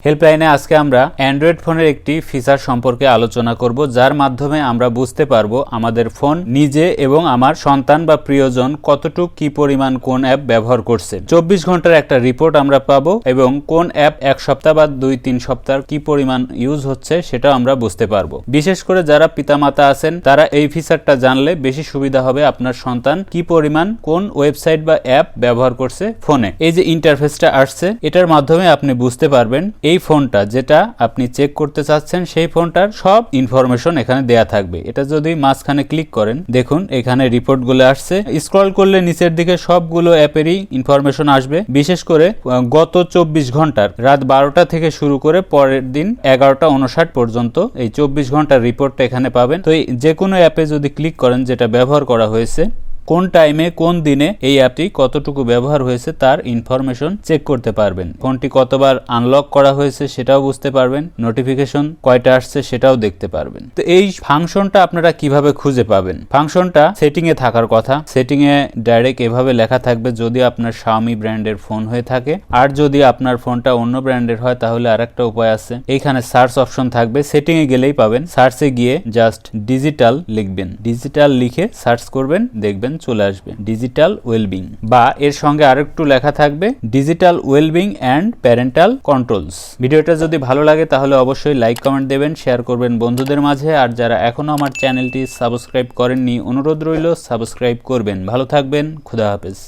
হেল্পলাইনে আজকে আমরা অ্যান্ড্রয়েড ফোনের একটি ফিচার সম্পর্কে আলোচনা করব, যার মাধ্যমে আমরা বুঝতে পারবো আমাদের ফোন নিজে এবং আমার সন্তান বা প্রিয়জন কতটুকু কি পরিমাণ কোন অ্যাপ ব্যবহার করছে। 24 ঘন্টার একটা রিপোর্ট আমরা পাবো এবং কোন অ্যাপ এক সপ্তাহ বা 2-3 সপ্তাহ কি পরিমাণ ইউজ হচ্ছে সেটাও আমরা বুঝতে পারবো। বিশেষ করে যারা পিতামাতা আছেন তারা এই ফিচারটা জানলে বেশি সুবিধা হবে আপনার সন্তান কি পরিমাণ কোন ওয়েবসাইট বা অ্যাপ ব্যবহার করছে ফোনে। এই যে ইন্টারফেসটা আসছে এটার মাধ্যমে আপনি বুঝতে পারবেন এই ফোনটা যেটা আপনি চেক করতে চাচ্ছেন সেই ফোনটার সব ইনফরমেশন এখানে দেয়া থাকবে। এটা যদি মাঝখানে ক্লিক করেন দেখুন এখানে রিপোর্টগুলো আসছে, স্ক্রল করলে নিচের দিকে সবগুলো অ্যাপেরই ইনফরমেশন আসবে। বিশেষ করে গত 24 ঘন্টার রাত 12টা থেকে শুরু করে পরের দিন 11:59 পর্যন্ত এই 24 ঘন্টার রিপোর্টটা এখানে পাবেন। তো যে কোনো অ্যাপে যদি ক্লিক করেন যেটা ব্যবহার করা হয়েছে, কোন টাইমে কোন দিনে এই অ্যাপটি কতটুকু ব্যবহার হয়েছে তার ইনফরমেশন চেক করতে পারবেন। ফোনটি কতবার আনলক করা হয়েছে সেটাও বুঝতে পারবেন, নোটিফিকেশন কয়টা আসছে সেটাও দেখতে পারবেন। তো এই ফাংশনটা আপনারা কিভাবে খুঁজে পাবেন? ফাংশনটা সেটিং এ থাকার কথা। সেটিং এ ডাইরেক্ট এভাবে লেখা থাকবে যদি আপনার Xiaomi ব্র্যান্ডের ফোন হয়ে থাকে, আর যদি আপনার ফোনটা অন্য ব্র্যান্ডের হয় তাহলে আরেকটা উপায় আছে, এইখানে সার্চ অপশন থাকবে, সেটিং এ গেলেই পাবেন। সার্চে গিয়ে জাস্ট ডিজিটাল লিখবেন, ডিজিটাল লিখে সার্চ করবেন, দেখবেন চলে আসবে ডিজিটাল ওয়েলবিং, বা এর সঙ্গে আরেকটু লেখা থাকবে digital wellbeing and parental controls. ভিডিওটা যদি ভালো লাগে তাহলে অবশ্যই লাইক কমেন্ট দেবেন, শেয়ার করবেন বন্ধুদের মাঝে, আর যারা এখনো আমার চ্যানেলটি সাবস্ক্রাইব করেননি অনুরোধ রইল সাবস্ক্রাইব করবেন। ভালো থাকবেন, খুদা হাফেজ।